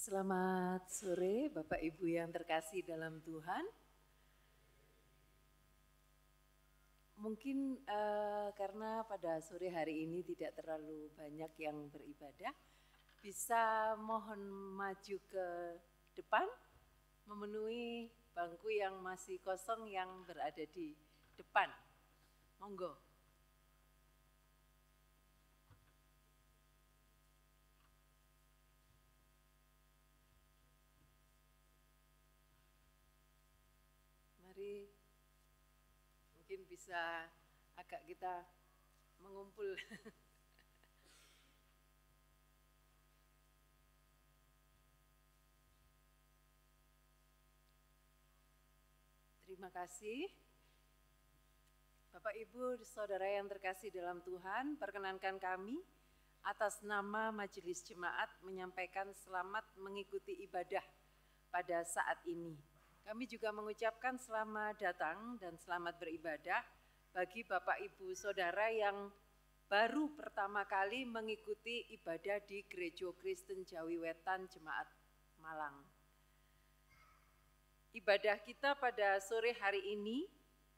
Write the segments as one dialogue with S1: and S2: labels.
S1: Selamat sore Bapak Ibu yang terkasih dalam Tuhan. Mungkin karena pada sore hari ini tidak terlalu banyak yang beribadah, bisa mohon maju ke depan, memenuhi bangku yang masih kosong yang berada di depan. Monggo. Mari, mungkin bisa agak kita mengumpul. Terima kasih. Bapak Ibu, Saudara yang terkasih dalam Tuhan, perkenankan kami atas nama Majelis Jemaat menyampaikan selamat mengikuti ibadah pada saat ini. Kami juga mengucapkan selamat datang dan selamat beribadah bagi Bapak Ibu Saudara yang baru pertama kali mengikuti ibadah di Gereja Kristen Jawi Wetan Jemaat Malang. Ibadah kita pada sore hari ini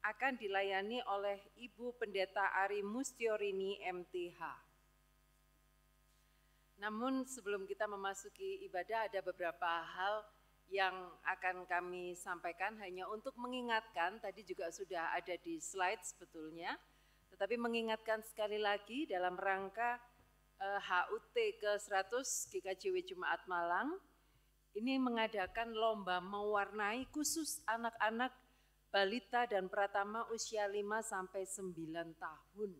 S1: akan dilayani oleh Ibu Pendeta Ari Mustiorini MTH. Namun sebelum kita memasuki ibadah ada beberapa hal yang akan kami sampaikan hanya untuk mengingatkan, tadi juga sudah ada di slide sebetulnya, tetapi mengingatkan sekali lagi dalam rangka HUT ke-100 GKJW Jemaat Malang, ini mengadakan lomba mewarnai khusus anak-anak balita dan pratama usia 5-9 tahun.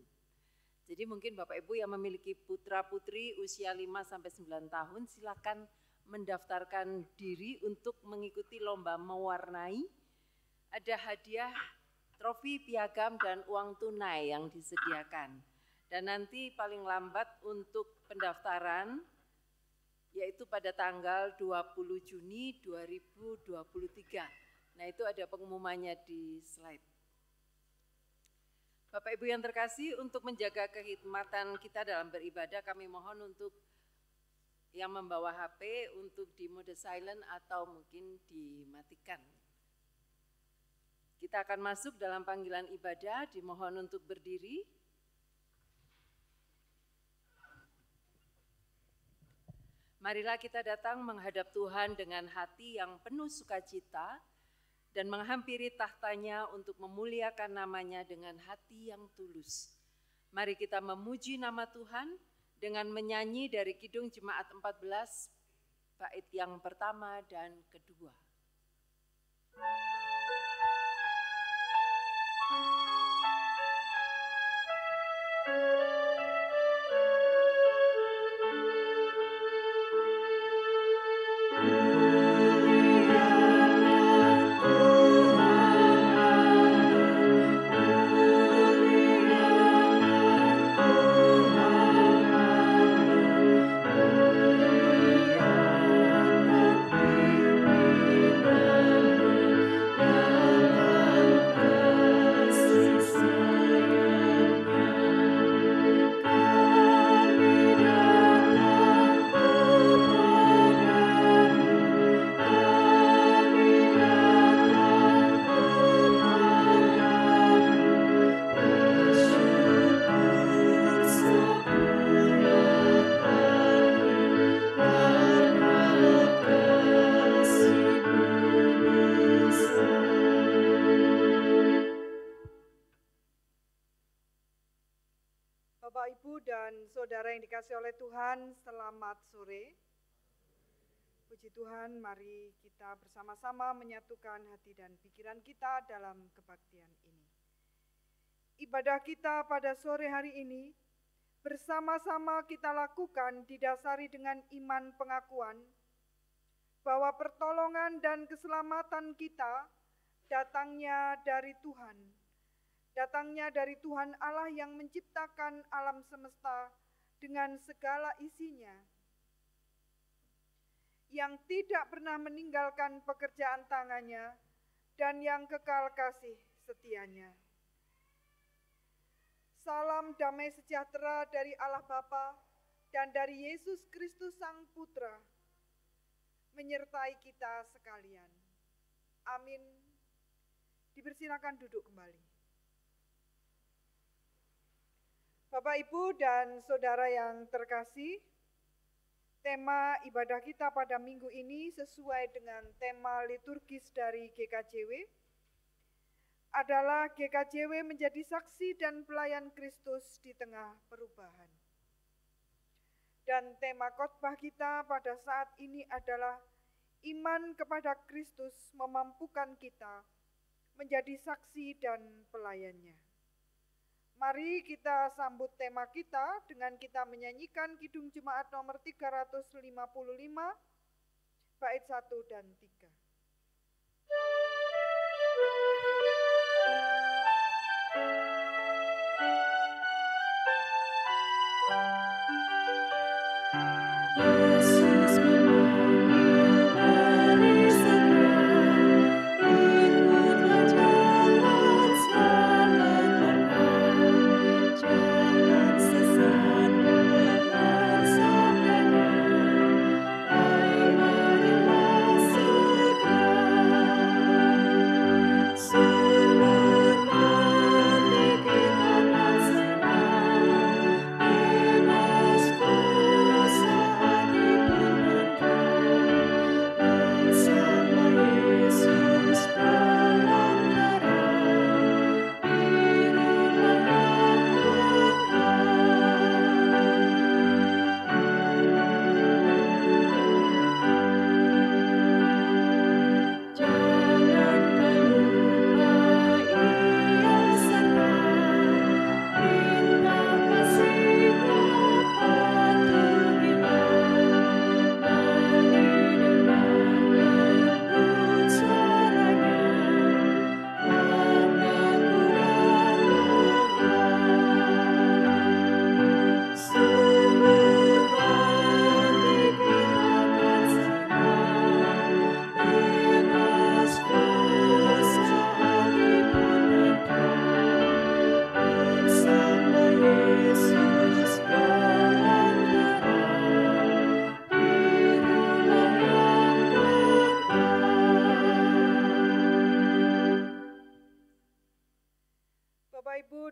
S1: Jadi mungkin Bapak Ibu yang memiliki putra-putri usia 5-9 tahun silakan mendaftarkan diri untuk mengikuti lomba mewarnai. Ada hadiah, trofi, piagam, dan uang tunai yang disediakan. Dan nanti paling lambat untuk pendaftaran, yaitu pada tanggal 20 Juni 2023. Nah itu ada pengumumannya di slide. Bapak Ibu yang terkasih, untuk menjaga kehikmatan kita dalam beribadah, kami mohon untuk yang membawa HP untuk di mode silent atau mungkin dimatikan. Kita akan masuk dalam panggilan ibadah, dimohon untuk berdiri. Marilah kita datang menghadap Tuhan dengan hati yang penuh sukacita dan menghampiri tahtanya untuk memuliakan namanya dengan hati yang tulus. Mari kita memuji nama Tuhan dengan menyanyi dari Kidung Jemaat 14, bait yang pertama dan kedua.
S2: Bapak, Ibu, dan Saudara yang dikasihi oleh Tuhan, selamat sore. Puji Tuhan, mari kita bersama-sama menyatukan hati dan pikiran kita dalam kebaktian ini. Ibadah kita pada sore hari ini, bersama-sama kita lakukan didasari dengan iman pengakuan bahwa pertolongan dan keselamatan kita datangnya dari Tuhan. Datangnya dari Tuhan Allah yang menciptakan alam semesta dengan segala isinya, yang tidak pernah meninggalkan pekerjaan tangannya dan yang kekal kasih setianya. Salam damai sejahtera dari Allah Bapa dan dari Yesus Kristus Sang Putra, menyertai kita sekalian. Amin. Dipersilakan duduk kembali. Bapak, Ibu, dan Saudara yang terkasih, tema ibadah kita pada minggu ini sesuai dengan tema liturgis dari GKJW adalah GKJW menjadi saksi dan pelayan Kristus di tengah perubahan. Dan tema khotbah kita pada saat ini adalah iman kepada Kristus memampukan kita menjadi saksi dan pelayannya. Mari kita sambut tema kita dengan kita menyanyikan Kidung Jemaat nomor 355, bait 1 dan 3.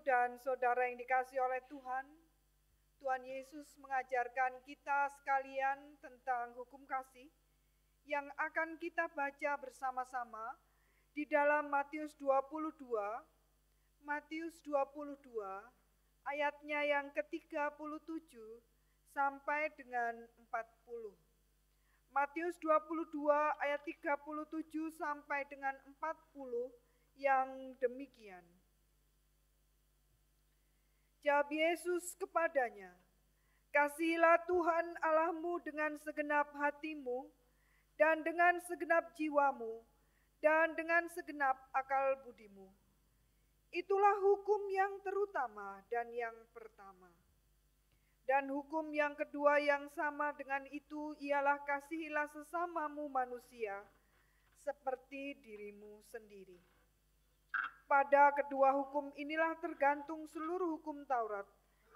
S2: Dan saudara yang dikasihi oleh Tuhan, Tuhan Yesus mengajarkan kita sekalian tentang hukum kasih yang akan kita baca bersama-sama di dalam Matius 22 ayatnya yang ke-37 sampai dengan 40. Matius 22 ayat 37 sampai dengan 40 yang demikian. Jawab Yesus kepadanya, "Kasihilah Tuhan Allahmu dengan segenap hatimu, dan dengan segenap jiwamu, dan dengan segenap akal budimu. Itulah hukum yang terutama dan yang pertama. Dan hukum yang kedua yang sama dengan itu ialah kasihilah sesamamu manusia, seperti dirimu sendiri. Pada kedua hukum inilah tergantung seluruh hukum Taurat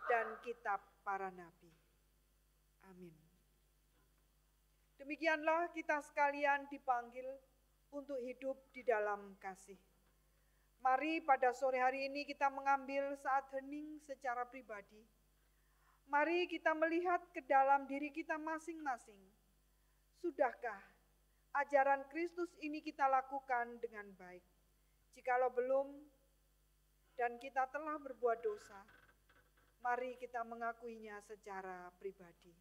S2: dan kitab para nabi." Amin. Demikianlah kita sekalian dipanggil untuk hidup di dalam kasih. Mari pada sore hari ini kita mengambil saat hening secara pribadi. Mari kita melihat ke dalam diri kita masing-masing. Sudahkah ajaran Kristus ini kita lakukan dengan baik? Jikalau belum dan kita telah berbuat dosa, mari kita mengakuinya secara pribadi.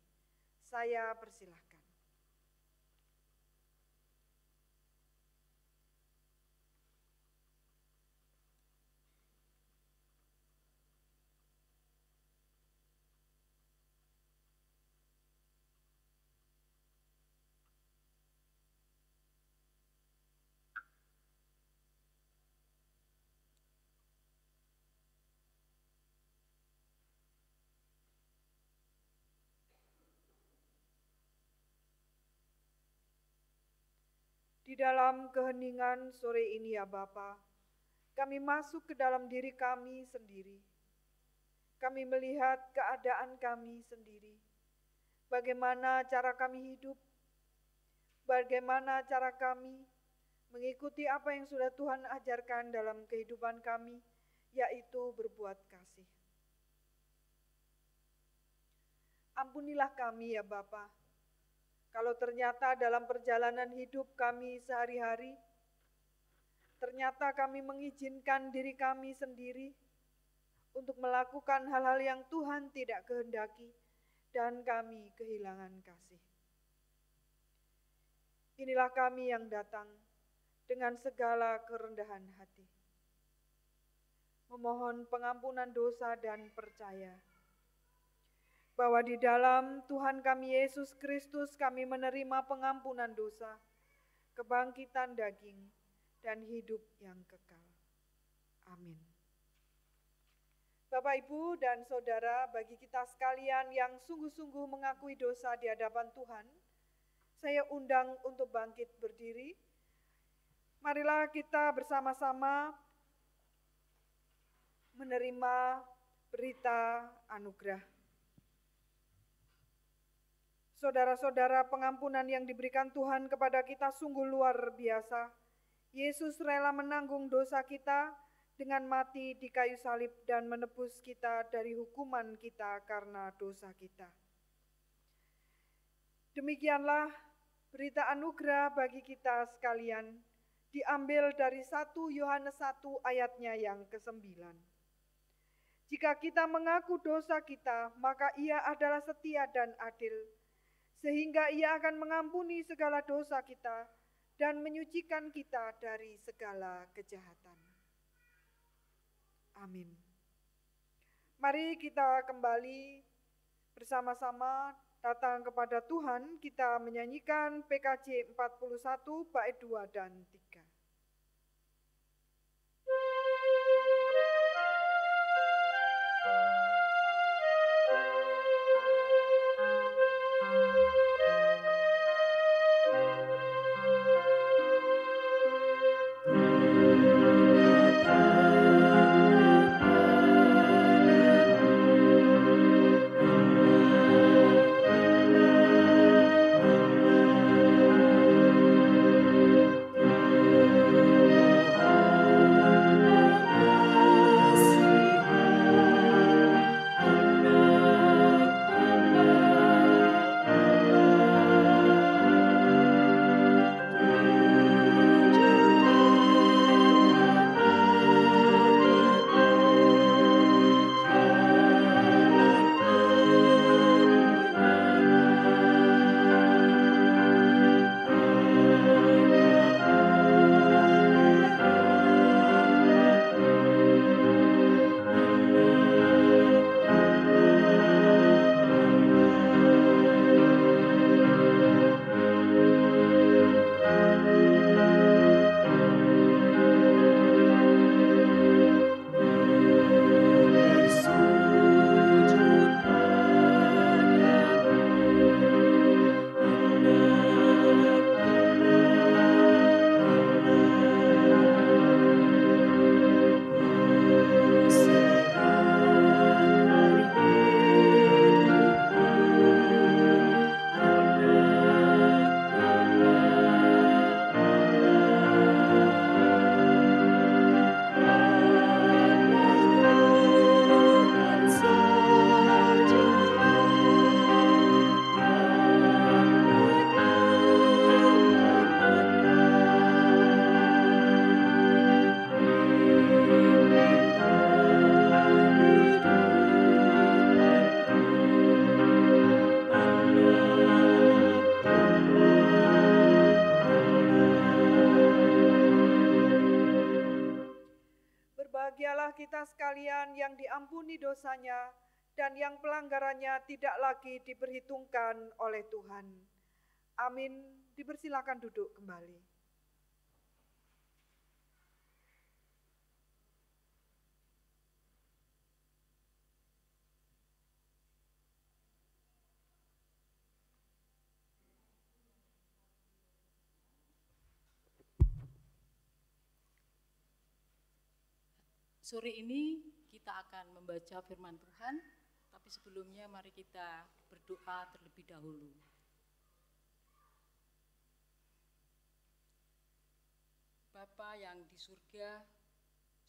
S2: Saya persilahkan. Di dalam keheningan sore ini ya Bapa, kami masuk ke dalam diri kami sendiri. Kami melihat keadaan kami sendiri. Bagaimana cara kami hidup, bagaimana cara kami mengikuti apa yang sudah Tuhan ajarkan dalam kehidupan kami, yaitu berbuat kasih. Ampunilah kami ya Bapa, kalau ternyata dalam perjalanan hidup kami sehari-hari, ternyata kami mengizinkan diri kami sendiri untuk melakukan hal-hal yang Tuhan tidak kehendaki dan kami kehilangan kasih. Inilah kami yang datang dengan segala kerendahan hati, memohon pengampunan dosa dan percaya bahwa di dalam Tuhan kami Yesus Kristus kami menerima pengampunan dosa, kebangkitan daging, dan hidup yang kekal. Amin. Bapak, Ibu, dan Saudara, bagi kita sekalian yang sungguh-sungguh mengakui dosa di hadapan Tuhan, saya undang untuk bangkit berdiri. Marilah kita bersama-sama menerima berita anugerah. Saudara-saudara, pengampunan yang diberikan Tuhan kepada kita sungguh luar biasa. Yesus rela menanggung dosa kita dengan mati di kayu salib dan menebus kita dari hukuman kita karena dosa kita. Demikianlah berita anugerah bagi kita sekalian, diambil dari 1 Yohanes 1 ayatnya yang ke-9. Jika kita mengaku dosa kita, maka Ia adalah setia dan adil, sehingga Ia akan mengampuni segala dosa kita dan menyucikan kita dari segala kejahatan. Amin. Mari kita kembali bersama-sama datang kepada Tuhan. Kita menyanyikan PKJ 41 bait 2 dan 3. Kita sekalian yang diampuni dosanya dan yang pelanggarannya tidak lagi diperhitungkan oleh Tuhan. Amin. Dipersilakan duduk kembali.
S3: Sore ini kita akan membaca firman Tuhan, tapi sebelumnya mari kita berdoa terlebih dahulu. Bapa yang di surga,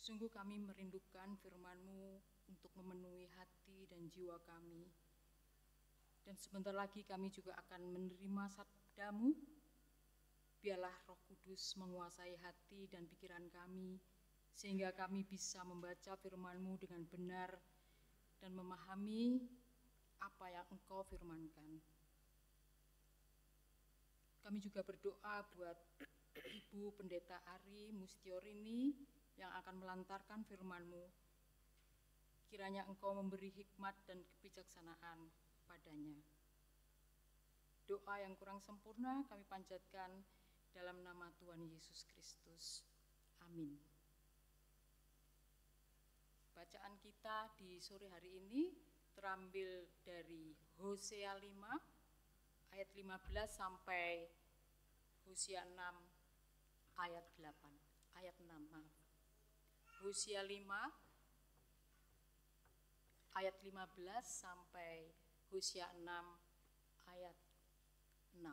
S3: sungguh kami merindukan firman-Mu untuk memenuhi hati dan jiwa kami. Dan sebentar lagi kami juga akan menerima sabda-Mu. Biarlah Roh Kudus menguasai hati dan pikiran kami, sehingga kami bisa membaca firman-Mu dengan benar dan memahami apa yang Engkau firmankan. Kami juga berdoa buat Ibu Pendeta Ari Mustiorini yang akan melantarkan firman-Mu. Kiranya Engkau memberi hikmat dan kebijaksanaan padanya. Doa yang kurang sempurna kami panjatkan dalam nama Tuhan Yesus Kristus. Amin. Bacaan kita di sore hari ini terambil dari Hosea 5 ayat 15 sampai Hosea 6 ayat 8. Ayat 6, maaf. Hosea 5 ayat 15 sampai Hosea 6 ayat 6.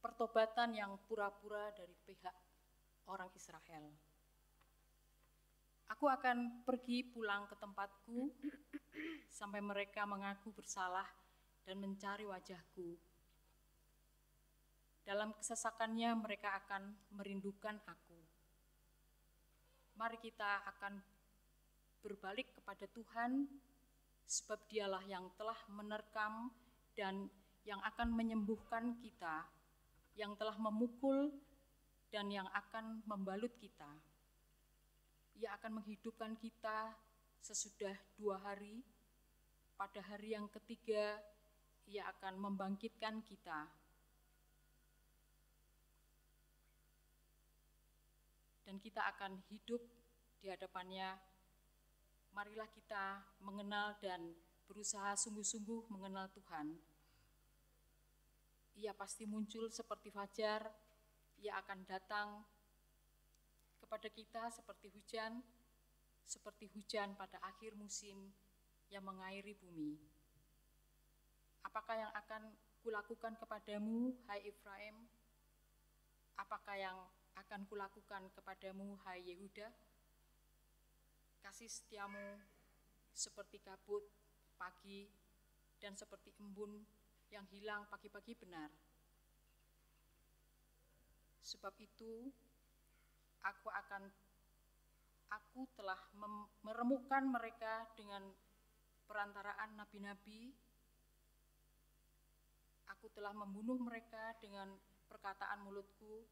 S3: Pertobatan yang pura-pura dari pihak orang Israel. Aku akan pergi pulang ke tempatku sampai mereka mengaku bersalah dan mencari wajahku. Dalam kesesakannya mereka akan merindukan aku. Mari kita akan berbalik kepada Tuhan, sebab Dialah yang telah menerkam dan yang akan menyembuhkan kita, yang telah memukul dan yang akan membalut kita. Ia akan menghidupkan kita sesudah 2 hari. Pada hari yang ketiga, Ia akan membangkitkan kita. Dan kita akan hidup di hadapannya. Marilah kita mengenal dan berusaha sungguh-sungguh mengenal Tuhan. Ia pasti muncul seperti fajar, Ia akan datang kepada kita seperti hujan pada akhir musim yang mengairi bumi. Apakah yang akan kulakukan kepadamu, hai Efraim? Apakah yang akan kulakukan kepadamu, hai Yehuda? Kasih setiamu seperti kabut pagi dan seperti embun yang hilang pagi-pagi benar. Sebab itu, aku telah meremukkan mereka dengan perantaraan nabi-nabi. Aku telah membunuh mereka dengan perkataan mulutku,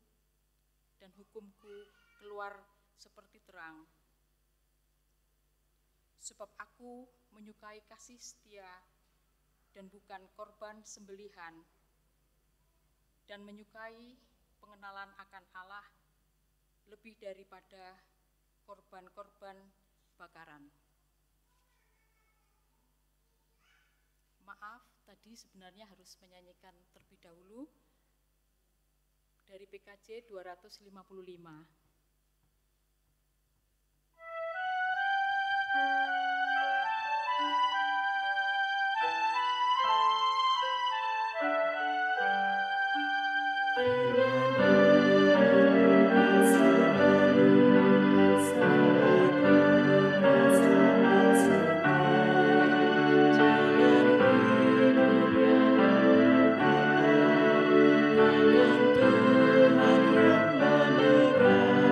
S3: dan hukumku keluar seperti terang. Sebab aku menyukai kasih setia dan bukan korban sembelihan, dan menyukai pengenalan akan Allah lebih daripada korban-korban bakaran. Maaf, tadi sebenarnya harus menyanyikan terlebih dahulu dari PKJ 255.
S4: Tuhan yang menegakkan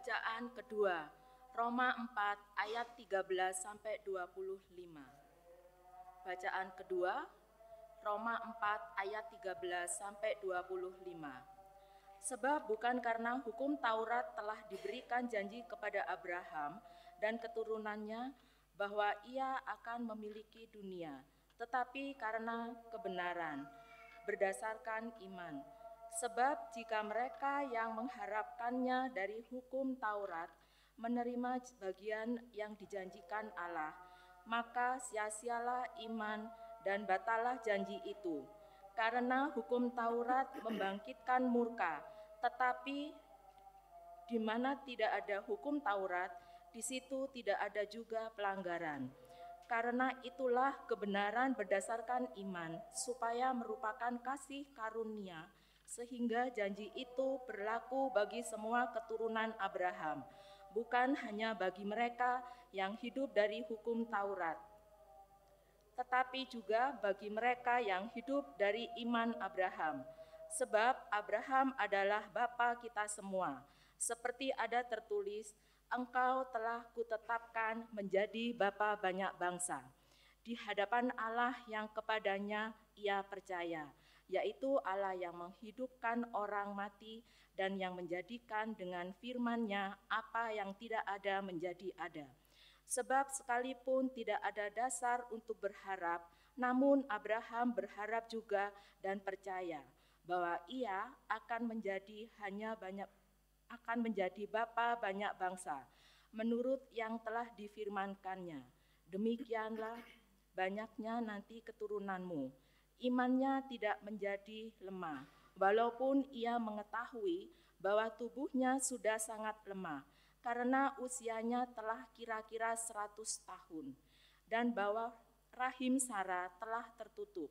S4: Bacaan kedua, Roma 4 ayat 13 sampai 25. Bacaan kedua, Roma 4 ayat 13 sampai 25. Sebab bukan karena hukum Taurat telah diberikan janji kepada Abraham dan keturunannya bahwa ia akan memiliki dunia, tetapi karena kebenaran berdasarkan iman. Sebab jika mereka yang mengharapkannya dari hukum Taurat menerima bagian yang dijanjikan Allah, maka sia-sialah iman dan batalah janji itu. Karena hukum Taurat membangkitkan murka, tetapi di mana tidak ada hukum Taurat, di situ tidak ada juga pelanggaran. Karena itulah kebenaran berdasarkan iman, supaya merupakan kasih karunia, sehingga janji itu berlaku bagi semua keturunan Abraham, bukan hanya bagi mereka yang hidup dari hukum Taurat, tetapi juga bagi mereka yang hidup dari iman Abraham. Sebab Abraham adalah bapa kita semua, seperti ada tertulis, engkau telah kutetapkan menjadi bapa banyak bangsa, di hadapan Allah yang kepadanya ia percaya, yaitu Allah yang menghidupkan orang mati dan yang menjadikan dengan firman-Nya apa yang tidak ada menjadi ada. Sebab sekalipun tidak ada dasar untuk berharap, namun Abraham berharap juga dan percaya bahwa ia akan menjadi bapa banyak bangsa, menurut yang telah difirmankannya. Demikianlah banyaknya nanti keturunanmu. Imannya tidak menjadi lemah, walaupun ia mengetahui bahwa tubuhnya sudah sangat lemah, karena usianya telah kira-kira 100 tahun, dan bahwa rahim Sarah telah tertutup.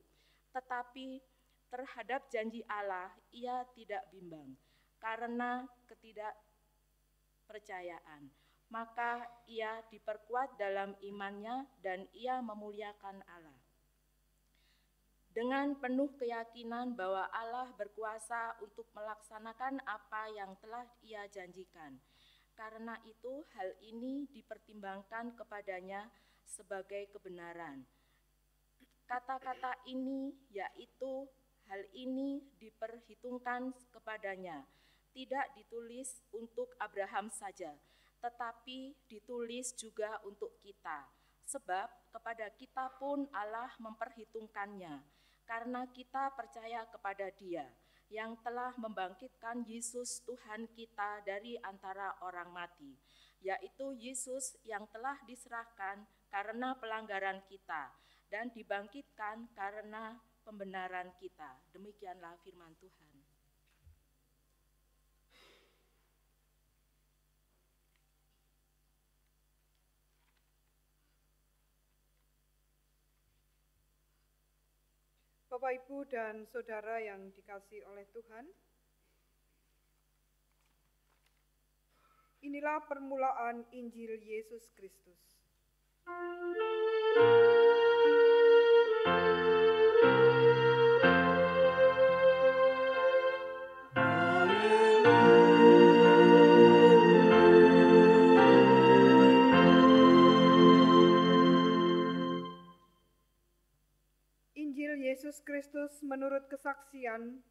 S4: Tetapi terhadap janji Allah ia tidak bimbang, karena ketidakpercayaan. Maka ia diperkuat dalam imannya dan ia memuliakan Allah, dengan penuh keyakinan bahwa Allah berkuasa untuk melaksanakan apa yang telah ia janjikan. Karena itu hal ini dipertimbangkan kepadanya sebagai kebenaran. Kata-kata ini, yaitu hal ini diperhitungkan kepadanya, tidak ditulis untuk Abraham saja, tetapi ditulis juga untuk kita. Sebab kepada kita pun Allah memperhitungkannya, karena kita percaya kepada Dia yang telah membangkitkan Yesus Tuhan kita dari antara orang mati, yaitu Yesus yang telah diserahkan karena pelanggaran kita dan dibangkitkan karena pembenaran kita. Demikianlah firman Tuhan.
S2: Bapak, Ibu, dan Saudara yang dikasihi oleh Tuhan, inilah permulaan Injil Yesus Kristus. Yesus Kristus menurut kesaksian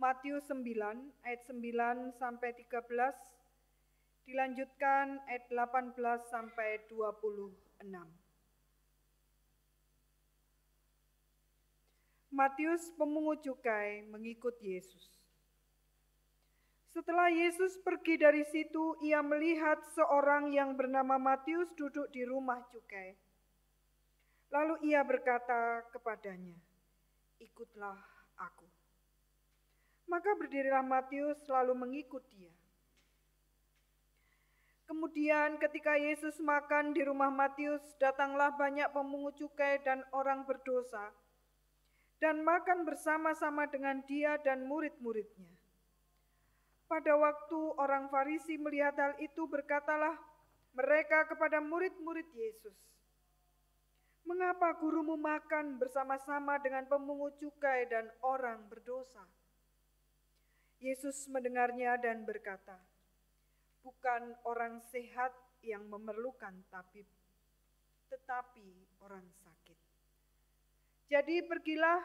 S2: Matius 9 ayat 9 sampai 13, dilanjutkan ayat 18 sampai 26. Matius pemungut cukai mengikut Yesus. Setelah Yesus pergi dari situ, ia melihat seorang yang bernama Matius duduk di rumah cukai. Lalu ia berkata kepadanya, "Ikutlah aku." Maka berdirilah Matius lalu mengikut dia. Kemudian ketika Yesus makan di rumah Matius, datanglah banyak pemungut cukai dan orang berdosa, dan makan bersama-sama dengan dia dan murid-muridnya. Pada waktu orang Farisi melihat hal itu, berkatalah mereka kepada murid-murid Yesus, "Mengapa gurumu makan bersama-sama dengan pemungut cukai dan orang berdosa?" Yesus mendengarnya dan berkata, bukan orang sehat yang memerlukan tabib, tetapi orang sakit. Jadi pergilah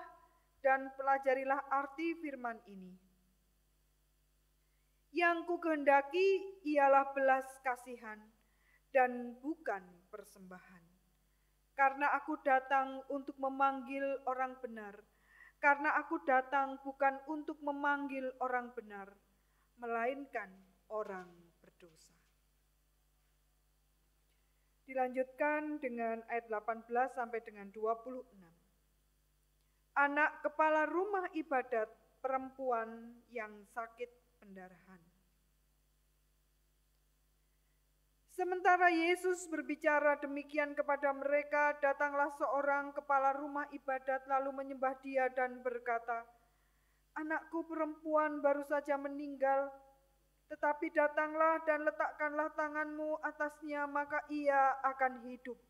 S2: dan pelajarilah arti firman ini. Yang kukehendaki ialah belas kasihan dan bukan persembahan. Karena aku datang untuk memanggil orang benar, karena aku datang bukan untuk memanggil orang benar, melainkan orang berdosa. Dilanjutkan dengan ayat 18 sampai dengan 26. Anak kepala rumah ibadat perempuan yang sakit pendarahan. Sementara Yesus berbicara demikian kepada mereka, datanglah seorang kepala rumah ibadat lalu menyembah Dia dan berkata, "Anakku perempuan baru saja meninggal, tetapi datanglah dan letakkanlah tanganmu atasnya, maka ia akan hidup."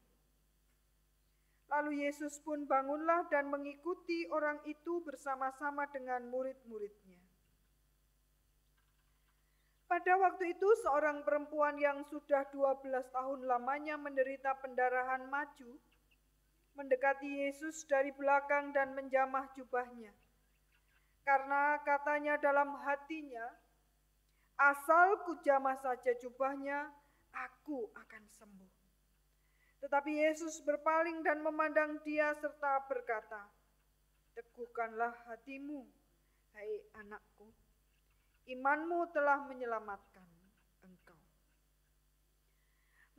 S2: Lalu Yesus pun bangunlah dan mengikuti orang itu bersama-sama dengan murid-muridnya. Pada waktu itu seorang perempuan yang sudah 12 tahun lamanya menderita pendarahan maju, mendekati Yesus dari belakang dan menjamah jubahnya. Karena katanya dalam hatinya, asal kujamah saja jubahnya, aku akan sembuh. Tetapi Yesus berpaling dan memandang dia serta berkata, "Teguhkanlah hatimu, hai anakku. Imanmu telah menyelamatkan engkau."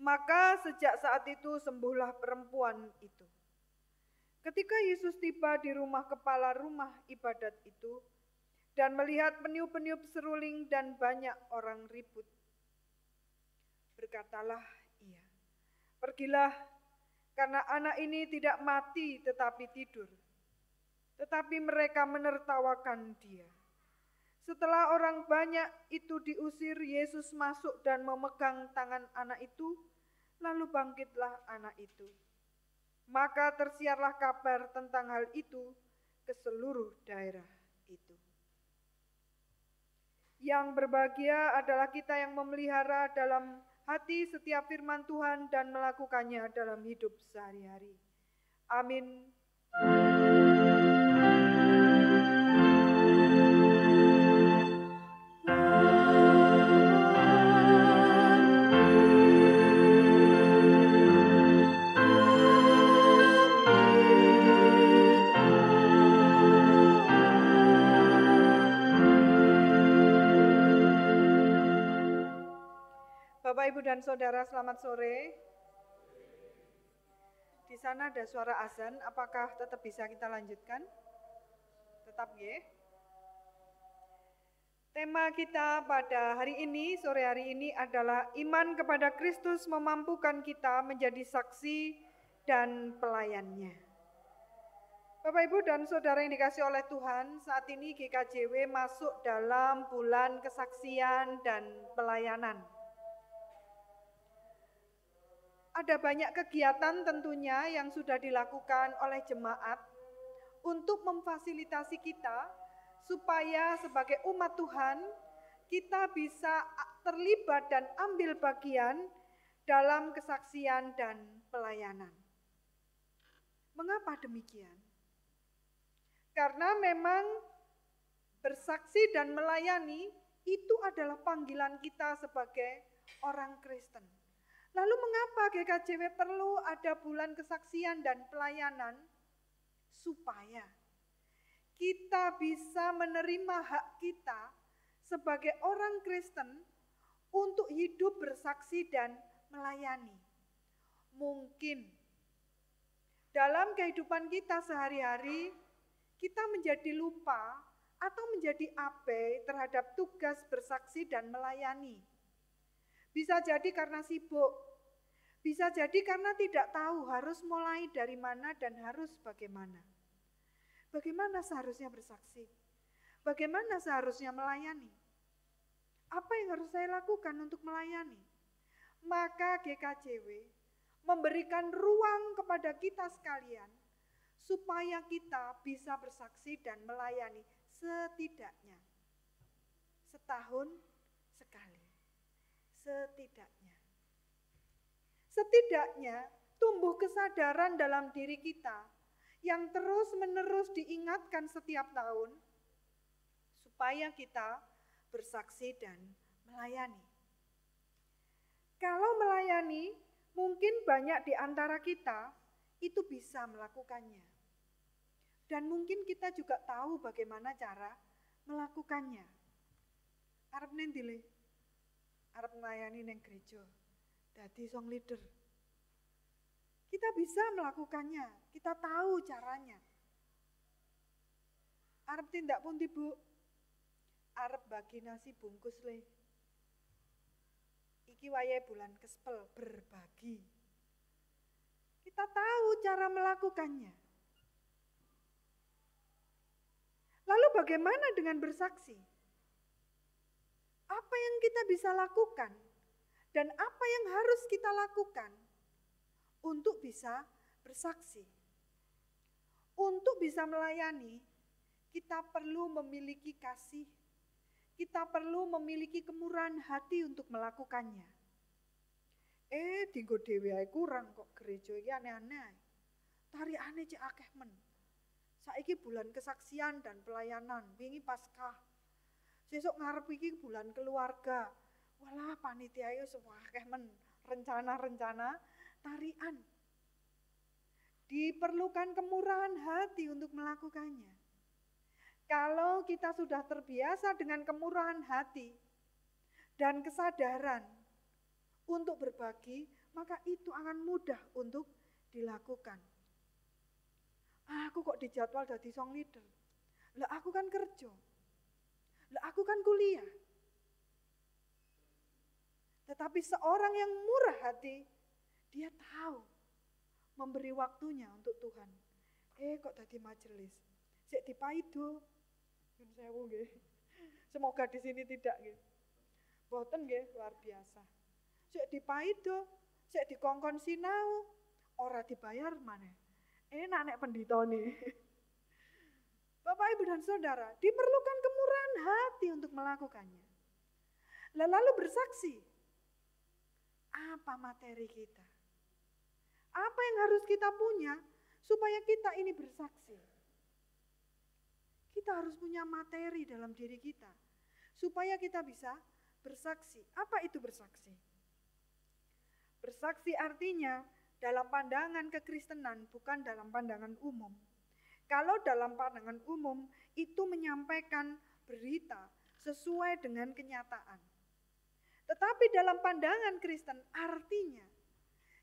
S2: Maka sejak saat itu sembuhlah perempuan itu. Ketika Yesus tiba di rumah kepala rumah ibadat itu dan melihat peniup-peniup seruling dan banyak orang ribut, berkatalah ia, "Pergilah, karena anak ini tidak mati tetapi tidur." Tetapi mereka menertawakan dia. Setelah orang banyak itu diusir, Yesus masuk dan memegang tangan anak itu, lalu bangkitlah anak itu. Maka tersiarlah kabar tentang hal itu ke seluruh daerah itu. Yang berbahagia adalah kita yang memelihara dalam hati setiap firman Tuhan dan melakukannya dalam hidup sehari-hari. Amin. Bapak, Ibu, dan Saudara, selamat sore. Di sana ada suara azan, apakah tetap bisa kita lanjutkan? Tetap ya. Tema kita pada hari ini, sore hari ini adalah iman kepada Kristus memampukan kita menjadi saksi dan pelayannya. Bapak, Ibu, dan Saudara yang dikasihi oleh Tuhan, saat ini GKJW masuk dalam bulan kesaksian dan pelayanan. Ada banyak kegiatan tentunya yang sudah dilakukan oleh jemaat untuk memfasilitasi kita supaya sebagai umat Tuhan kita bisa terlibat dan ambil bagian dalam kesaksian dan pelayanan. Mengapa demikian? Karena memang bersaksi dan melayani itu adalah panggilan kita sebagai orang Kristen. Lalu mengapa GKJW perlu ada bulan kesaksian dan pelayanan? Supaya kita bisa menerima hak kita sebagai orang Kristen untuk hidup bersaksi dan melayani. Mungkin dalam kehidupan kita sehari-hari kita menjadi lupa atau menjadi abai terhadap tugas bersaksi dan melayani. Bisa jadi karena sibuk, bisa jadi karena tidak tahu harus mulai dari mana dan harus bagaimana. Bagaimana seharusnya bersaksi? Bagaimana seharusnya melayani? Apa yang harus saya lakukan untuk melayani? Maka GKJW memberikan ruang kepada kita sekalian supaya kita bisa bersaksi dan melayani setidaknya setahun sekali. Setidaknya tumbuh kesadaran dalam diri kita yang terus-menerus diingatkan setiap tahun supaya kita bersaksi dan melayani. Kalau melayani, mungkin banyak di antara kita itu bisa melakukannya. Dan mungkin kita juga tahu bagaimana cara melakukannya. Arep nendile, arep melayani neng gereja, dadi song leader. Kita bisa melakukannya, kita tahu caranya. Arep tindak pundi Bu? Arep bagi nasi bungkus le. Iki wayahe bulan Kespel, berbagi. Kita tahu cara melakukannya. Lalu bagaimana dengan bersaksi? Apa yang kita bisa lakukan dan apa yang harus kita lakukan untuk bisa bersaksi? Untuk bisa melayani, kita perlu memiliki kasih. Kita perlu memiliki kemurahan hati untuk melakukannya. Dienggo dhewe ae kurang kok gereja iki aneh-aneh. Tarikane cek akeh men. Saiki bulan kesaksian dan pelayanan, wingi Paskah. Sesuk ngarep iki bulan keluarga. Walah panitia yo akeh men rencana-rencana tarian. Diperlukan kemurahan hati untuk melakukannya. Kalau kita sudah terbiasa dengan kemurahan hati dan kesadaran untuk berbagi, maka itu akan mudah untuk dilakukan. Aku kok dijadwal jadi song leader. Lah aku kan kerja. Lah aku kan kuliah. Tetapi seorang yang murah hati, dia tahu memberi waktunya untuk Tuhan. Kok jadi majelis. Sik dipaido. Nyun sewu nggih. Semoga di sini tidak nggih. Boten nggih, luar biasa. Sik dipaido, sik dikongkon sinau, ora dibayar maneh. Enak nek penditone. Bapak Ibu dan Saudara, diperlukan kemurahan hati untuk melakukannya. Lalu bersaksi. Apa materi kita? Apa yang harus kita punya supaya kita ini bersaksi? Kita harus punya materi dalam diri kita supaya kita bisa bersaksi. Apa itu bersaksi? Bersaksi artinya dalam pandangan kekristenan, bukan dalam pandangan umum. Kalau dalam pandangan umum itu menyampaikan berita sesuai dengan kenyataan. Tetapi dalam pandangan Kristen artinya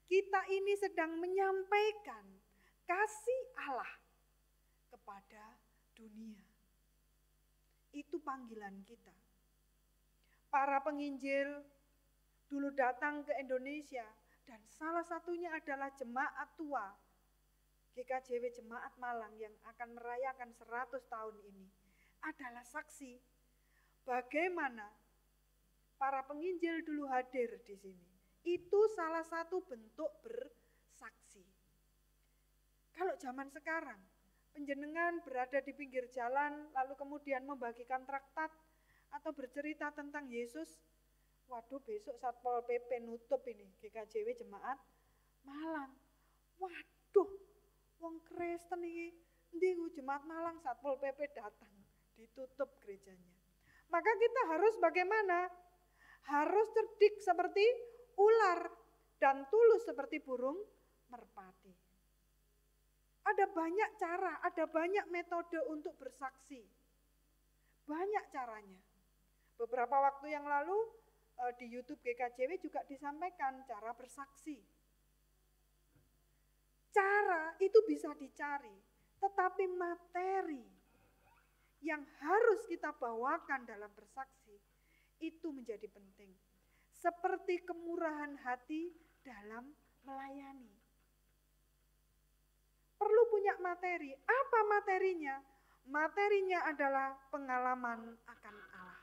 S2: kita ini sedang menyampaikan kasih Allah kepada dunia. Itu panggilan kita. Para penginjil dulu datang ke Indonesia dan salah satunya adalah jemaat tua GKJW Jemaat Malang yang akan merayakan 100 tahun ini adalah saksi bagaimana para penginjil dulu hadir di sini. Itu salah satu bentuk bersaksi. Kalau zaman sekarang, penjenengan berada di pinggir jalan lalu kemudian membagikan traktat atau bercerita tentang Yesus, waduh besok Satpol PP nutup ini GKJW Jemaat Malang. Waduh, wong Kristen iki endi Jemaat Malang Satpol PP datang, ditutup gerejanya. Maka kita harus bagaimana? Harus cerdik seperti ular dan tulus seperti burung merpati. Ada banyak cara, ada banyak metode untuk bersaksi. Banyak caranya. Beberapa waktu yang lalu di YouTube GKJW juga disampaikan cara bersaksi. Cara itu bisa dicari, tetapi materi yang harus kita bawakan dalam bersaksi itu menjadi penting. Seperti kemurahan hati dalam melayani. Perlu punya materi. Apa materinya? Materinya adalah pengalaman akan Allah.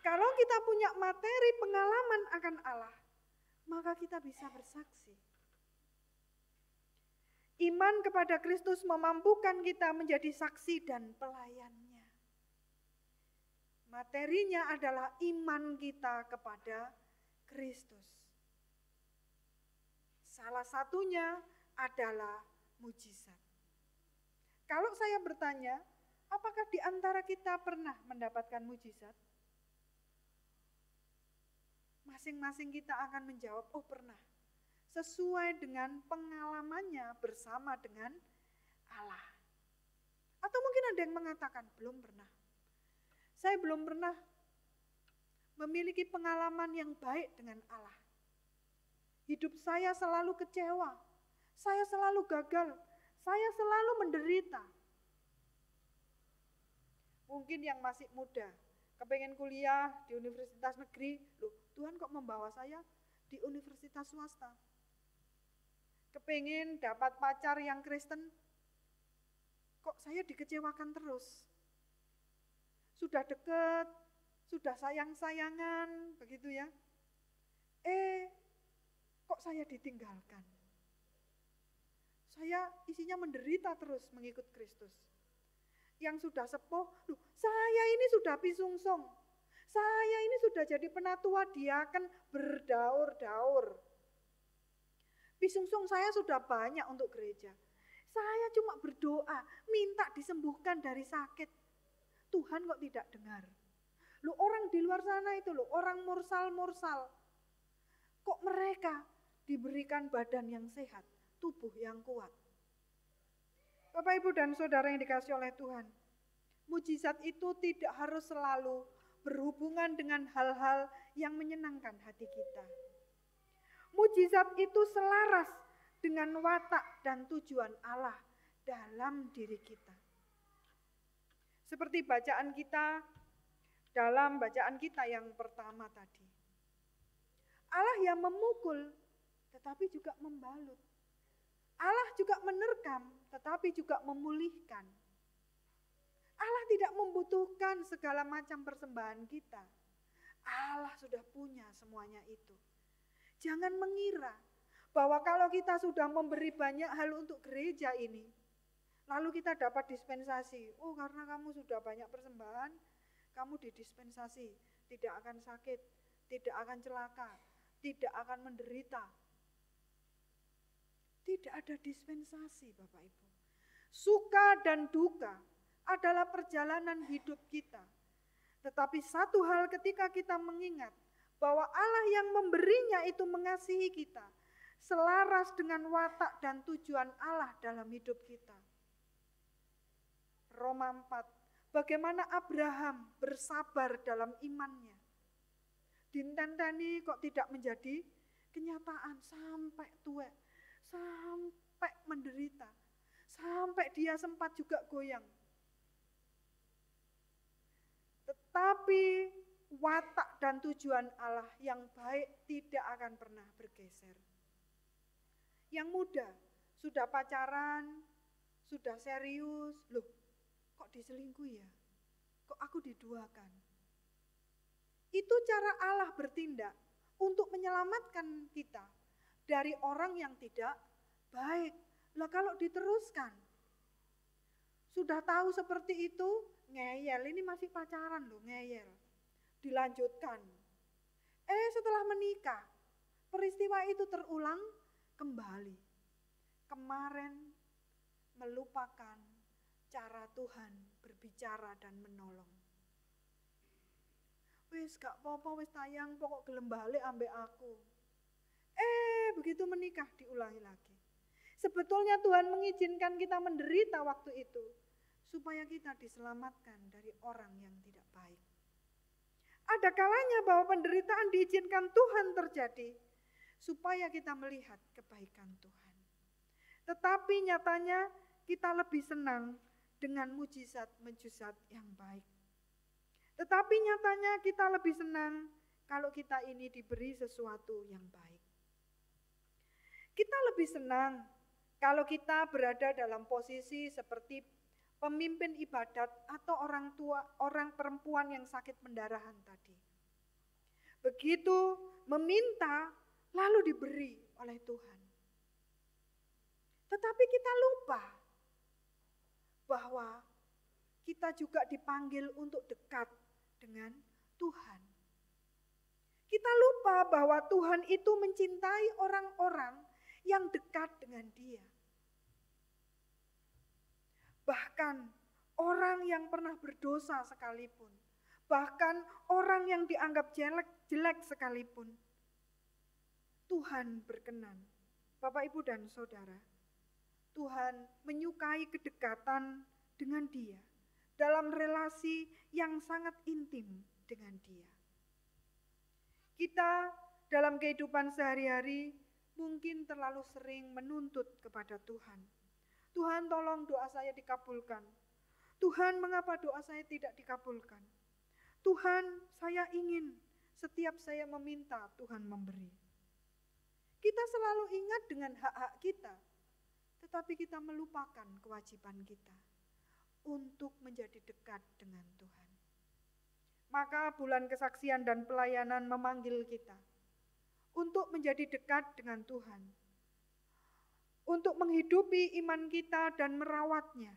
S2: Kalau kita punya materi pengalaman akan Allah, maka kita bisa bersaksi. Iman kepada Kristus memampukan kita menjadi saksi dan pelayannya. Materinya adalah iman kita kepada Kristus. Salah satunya adalah mujizat. Kalau saya bertanya, apakah di antara kita pernah mendapatkan mujizat? Masing-masing kita akan menjawab, oh pernah. Sesuai dengan pengalamannya bersama dengan Allah. Atau mungkin ada yang mengatakan, belum pernah. Saya belum pernah memiliki pengalaman yang baik dengan Allah. Hidup saya selalu kecewa, saya selalu gagal, saya selalu menderita. Mungkin yang masih muda, kepengen kuliah di universitas negeri, loh Tuhan kok membawa saya di universitas swasta. Kepengen dapat pacar yang Kristen, kok saya dikecewakan terus. Sudah deket, sudah sayang-sayangan, begitu ya. Kok saya ditinggalkan? Saya isinya menderita terus mengikut Kristus. Yang sudah sepuh, loh, saya ini sudah pisungsung. Saya ini sudah jadi penatua diaken berdaur-daur. Pisungsung saya sudah banyak untuk gereja. Saya cuma berdoa, minta disembuhkan dari sakit. Tuhan kok tidak dengar. Loh, orang di luar sana itu loh, orang mursal-mursal. Kok mereka diberikan badan yang sehat, tubuh yang kuat. Bapak, Ibu, dan Saudara yang dikasihi oleh Tuhan, mujizat itu tidak harus selalu berhubungan dengan hal-hal yang menyenangkan hati kita. Mujizat itu selaras dengan watak dan tujuan Allah dalam diri kita. Seperti bacaan kita, dalam bacaan kita yang pertama tadi. Allah yang memukul, tetapi juga membalut. Allah juga menerkam, tetapi juga memulihkan. Allah tidak membutuhkan segala macam persembahan kita. Allah sudah punya semuanya itu. Jangan mengira bahwa kalau kita sudah memberi banyak hal untuk gereja ini, lalu kita dapat dispensasi. Oh, karena kamu sudah banyak persembahan, kamu didispensasi, tidak akan sakit, tidak akan celaka, tidak akan menderita. Tidak ada dispensasi, Bapak Ibu. Suka dan duka adalah perjalanan hidup kita. Tetapi satu hal ketika kita mengingat bahwa Allah yang memberinya itu mengasihi kita, selaras dengan watak dan tujuan Allah dalam hidup kita. Roma 4, bagaimana Abraham bersabar dalam imannya. Dintenteni kok tidak menjadi kenyataan sampai tua, sampai menderita, sampai dia sempat juga goyang. Tetapi watak dan tujuan Allah yang baik tidak akan pernah bergeser. Yang muda, sudah pacaran, sudah serius, loh kok diselingkuhi ya? Kok aku diduakan? Itu cara Allah bertindak untuk menyelamatkan kita dari orang yang tidak baik. Lah kalau diteruskan, sudah tahu seperti itu, ngeyel, ini masih pacaran loh, ngeyel. Dilanjutkan. Setelah menikah, peristiwa itu terulang kembali. Kemarin melupakan cara Tuhan berbicara dan menolong. Wis gak apa-apa, wis tayang, pokok gelem balik ambek aku. Begitu menikah diulangi lagi. Sebetulnya Tuhan mengizinkan kita menderita waktu itu, supaya kita diselamatkan dari orang yang tidak baik. Ada kalanya bahwa penderitaan diizinkan Tuhan terjadi, supaya kita melihat kebaikan Tuhan. Tetapi nyatanya kita lebih senang dengan mujizat-mujizat yang baik. Tetapi nyatanya kita lebih senang kalau kita ini diberi sesuatu yang baik. Kita lebih senang kalau kita berada dalam posisi seperti pemimpin ibadat atau orang tua, orang perempuan yang sakit pendarahan tadi. Begitu meminta, lalu diberi oleh Tuhan. Tetapi kita lupa bahwa kita juga dipanggil untuk dekat dengan Tuhan. Kita lupa bahwa Tuhan itu mencintai orang-orang yang dekat dengan Dia. Bahkan orang yang pernah berdosa sekalipun, bahkan orang yang dianggap jelek sekalipun, Tuhan berkenan. Bapak, Ibu, dan Saudara, Tuhan menyukai kedekatan dengan Dia dalam relasi yang sangat intim dengan Dia. Kita dalam kehidupan sehari-hari mungkin terlalu sering menuntut kepada Tuhan. Tuhan, tolong doa saya dikabulkan. Tuhan, mengapa doa saya tidak dikabulkan? Tuhan, saya ingin setiap saya meminta Tuhan memberi. Kita selalu ingat dengan hak-hak kita, tetapi kita melupakan kewajiban kita untuk menjadi dekat dengan Tuhan. Maka bulan kesaksian dan pelayanan memanggil kita untuk menjadi dekat dengan Tuhan, untuk menghidupi iman kita dan merawatnya,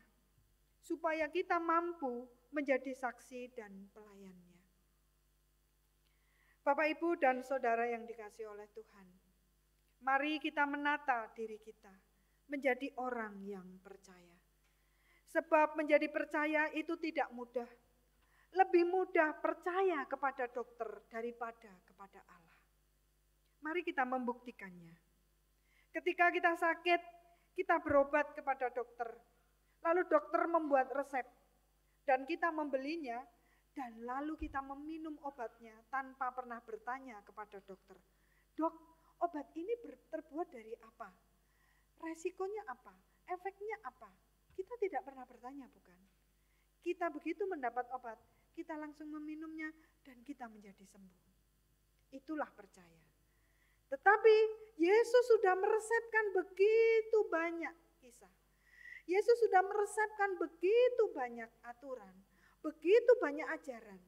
S2: supaya kita mampu menjadi saksi dan pelayannya. Bapak, Ibu, dan Saudara yang dikasihi oleh Tuhan, mari kita menata diri kita menjadi orang yang percaya. Sebab menjadi percaya itu tidak mudah. Lebih mudah percaya kepada dokter daripada kepada Allah. Mari kita membuktikannya. Ketika kita sakit, kita berobat kepada dokter. Lalu dokter membuat resep dan kita membelinya dan lalu kita meminum obatnya tanpa pernah bertanya kepada dokter. Dok, obat ini terbuat dari apa? Resikonya apa? Efeknya apa? Kita tidak pernah bertanya, bukan? Kita begitu mendapat obat, kita langsung meminumnya dan kita menjadi sembuh. Itulah percaya. Tetapi Yesus sudah meresepkan begitu banyak kisah. Yesus sudah meresepkan begitu banyak aturan, begitu banyak ajaran.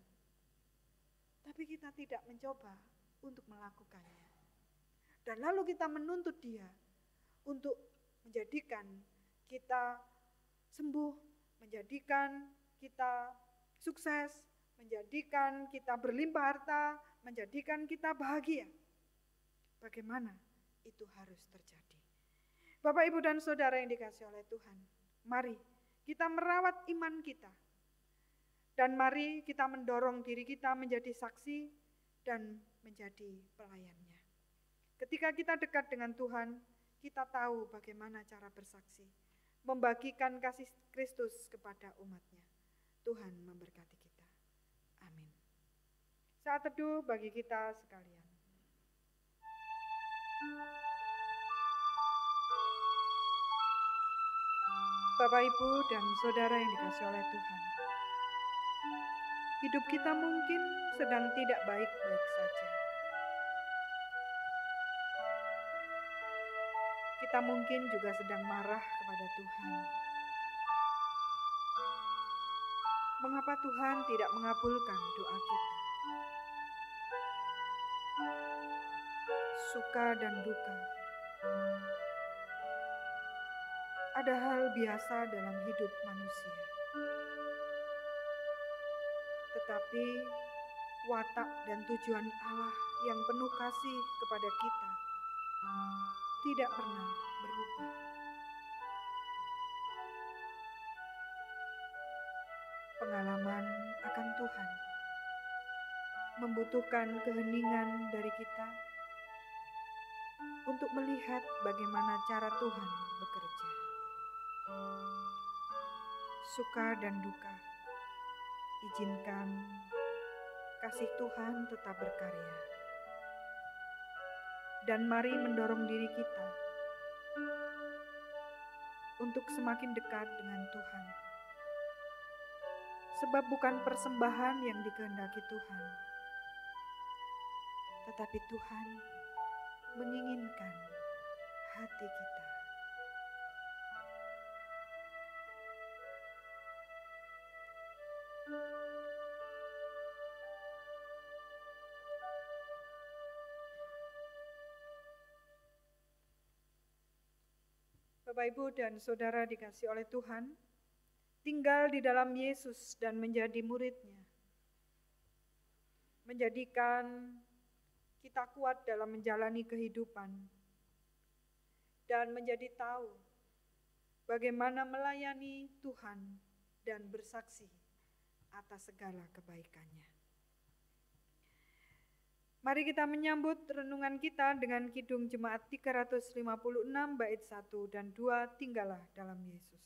S2: Tapi kita tidak mencoba untuk melakukannya. Dan lalu kita menuntut Dia untuk menjadikan kita sembuh, menjadikan kita sukses, menjadikan kita berlimpah harta, menjadikan kita bahagia. Bagaimana itu harus terjadi? Bapak, Ibu, dan Saudara yang dikasihi oleh Tuhan, mari kita merawat iman kita. Dan mari kita mendorong diri kita menjadi saksi dan menjadi pelayannya. Ketika kita dekat dengan Tuhan, kita tahu bagaimana cara bersaksi, membagikan kasih Kristus kepada umatnya. Tuhan memberkati kita. Amin. Saat teduh bagi kita sekalian. Bapak, Ibu, dan Saudara yang dikasihi oleh Tuhan, hidup kita mungkin sedang tidak baik-baik saja. Kita mungkin juga sedang marah kepada Tuhan. Mengapa Tuhan tidak mengabulkan doa kita? Suka dan duka ada hal biasa dalam hidup manusia. Tetapi watak dan tujuan Allah yang penuh kasih kepada kita tidak pernah berubah. Pengalaman akan Tuhan membutuhkan keheningan dari kita untuk melihat bagaimana cara Tuhan bekerja. Suka dan duka, izinkan kasih Tuhan tetap berkarya. Dan mari mendorong diri kita untuk semakin dekat dengan Tuhan. Sebab bukan persembahan yang dikehendaki Tuhan, tetapi Tuhan menginginkan hati kita. Bapak, Ibu, dan Saudara dikasihi oleh Tuhan, tinggal di dalam Yesus dan menjadi murid-Nya menjadikan kita kuat dalam menjalani kehidupan, dan menjadi tahu bagaimana melayani Tuhan dan bersaksi atas segala kebaikannya. Mari kita menyambut renungan kita dengan Kidung Jemaat 356 bait 1 dan 2, Tinggallah dalam Yesus.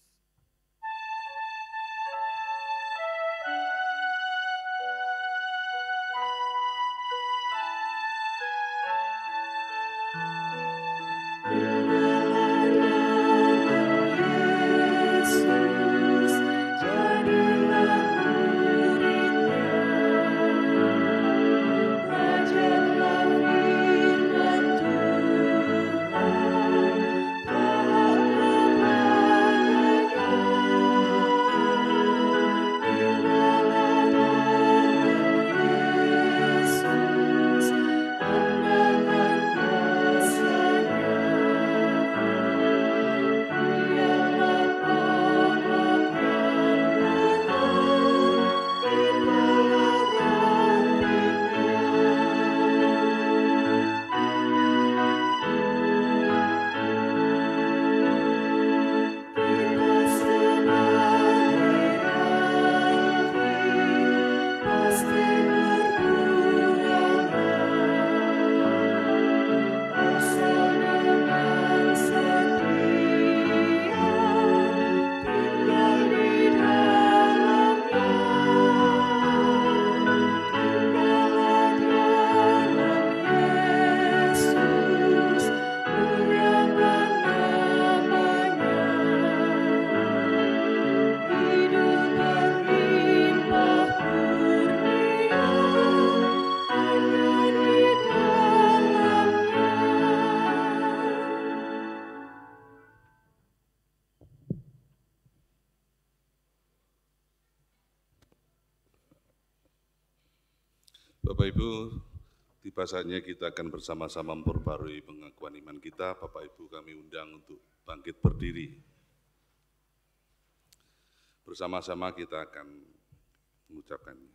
S5: Bapak Ibu, tiba saatnya kita akan bersama-sama memperbarui pengakuan iman kita. Bapak Ibu kami undang untuk bangkit berdiri. Bersama-sama kita akan mengucapkannya.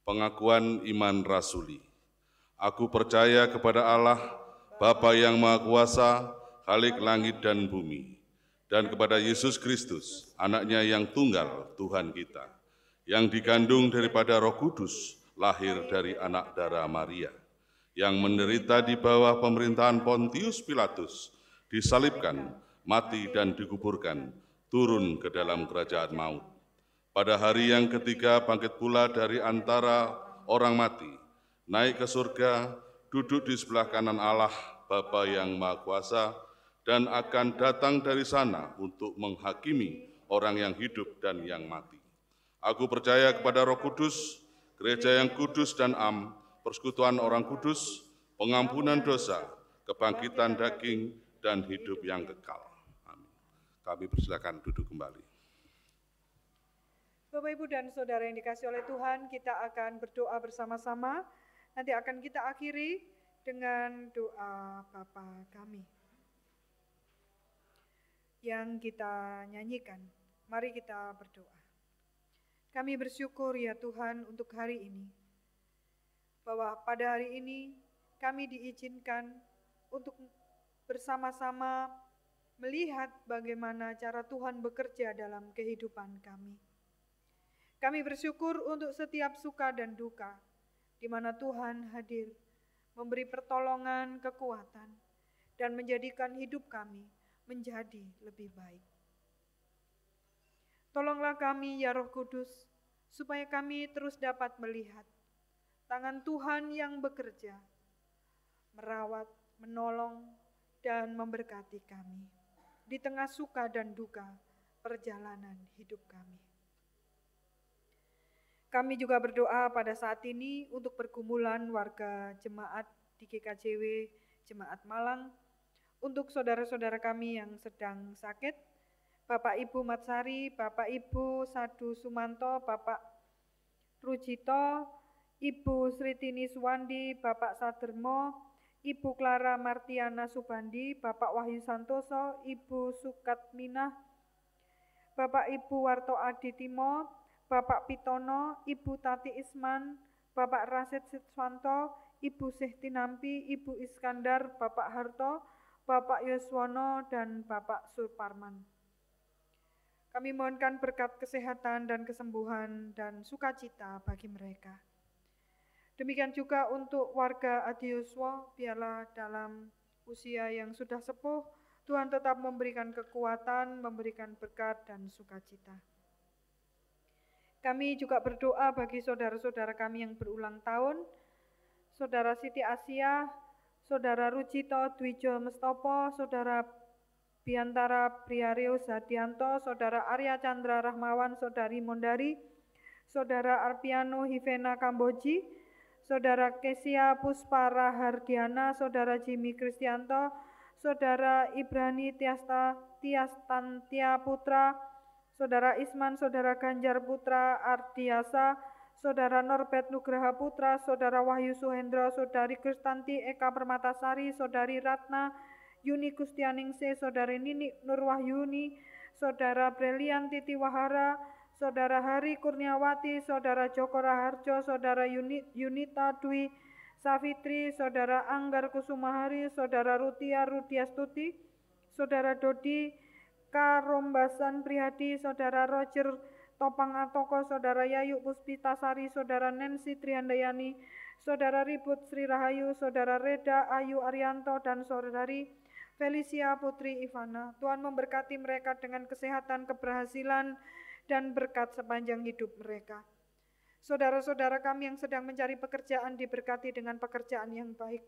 S5: Pengakuan iman rasuli. Aku percaya kepada Allah, Bapa yang Maha Kuasa, Khalik langit dan bumi, dan kepada Yesus Kristus, anaknya yang tunggal, Tuhan kita, yang digandung daripada Roh Kudus, lahir dari anak darah Maria, yang menderita di bawah pemerintahan Pontius Pilatus, disalibkan, mati dan dikuburkan, turun ke dalam kerajaan maut. Pada hari yang ketiga bangkit pula dari antara orang mati, naik ke surga, duduk di sebelah kanan Allah, Bapa yang Maha Kuasa, dan akan datang dari sana untuk menghakimi orang yang hidup dan yang mati. Aku percaya kepada Roh Kudus, Gereja yang kudus dan am, persekutuan orang kudus, pengampunan dosa, kebangkitan daging, dan hidup yang kekal. Amin. Kami persilakan duduk kembali.
S2: Bapak, Ibu, dan Saudara yang dikasihi oleh Tuhan, kita akan berdoa bersama-sama. Nanti akan kita akhiri dengan doa Bapa kami yang kita nyanyikan. Mari kita berdoa. Kami bersyukur ya Tuhan untuk hari ini, bahwa pada hari ini kami diizinkan untuk bersama-sama melihat bagaimana cara Tuhan bekerja dalam kehidupan kami. Kami bersyukur untuk setiap suka dan duka, di mana Tuhan hadir, memberi pertolongan, kekuatan, dan menjadikan hidup kami menjadi lebih baik. Tolonglah kami ya Roh Kudus, supaya kami terus dapat melihat tangan Tuhan yang bekerja, merawat, menolong, dan memberkati kami di tengah suka dan duka perjalanan hidup kami. Kami juga berdoa pada saat ini untuk pergumulan warga jemaat di GKJW Jemaat Malang, untuk saudara-saudara kami yang sedang sakit, Bapak Ibu Matsari, Bapak Ibu Sadu Sumanto, Bapak Rujito, Ibu Sritini Suwandi, Bapak Sadermo, Ibu Clara Martiana Subandi, Bapak Wahyu Santoso, Ibu Sukatminah, Bapak Ibu Warto Aditimo, Bapak Pitono, Ibu Tati Isman, Bapak Rasid Siswanto, Ibu Sehti Nampi, Ibu Iskandar, Bapak Harto, Bapak Yuswono, dan Bapak Suparman. Kami mohonkan berkat kesehatan dan kesembuhan dan sukacita bagi mereka. Demikian juga untuk warga Adiuswo, biarlah dalam usia yang sudah sepuh, Tuhan tetap memberikan kekuatan, memberikan berkat dan sukacita. Kami juga berdoa bagi saudara-saudara kami yang berulang tahun, Saudara Siti Asia, Saudara Rujito Dwijo Mestopo, Saudara Biantara Priario Zadianto, Saudara Arya Chandra Rahmawan, Saudari Mondari, Saudara Arpiano Hivena Kamboji, Saudara Kesia Puspa Rahardiana, Saudara Jimmy Kristianto, Saudara Ibrani Tiastantia Putra, Saudara Isman, Saudara Ganjar Putra Ardiasa, Saudara Norbert Nugraha Putra, Saudara Wahyu Suhendro, Saudari Kristanti Eka Permatasari, Saudari Ratna Yuni Kustianingsih, Saudari Nini Nurwahyuni, Saudara Brilian Titi Wahara, Saudara Hari Kurniawati, Saudara Joko Raharjo, Saudara Yunita Dwi Safitri, Saudara Anggar Kusumahari, Saudara Rutia Rudiastuti, Saudara Dodi Karombasan Prihadi, Saudara Roger Topang Atoko, Saudara Yayu Puspitasari, Saudara Nancy Trihandayani, Saudara Ribut Sri Rahayu, Saudara Reda Ayu Arianto, dan Saudari Felicia Putri Ivana. Tuhan memberkati mereka dengan kesehatan, keberhasilan, dan berkat sepanjang hidup mereka. Saudara-saudara kami yang sedang mencari pekerjaan diberkati dengan pekerjaan yang baik.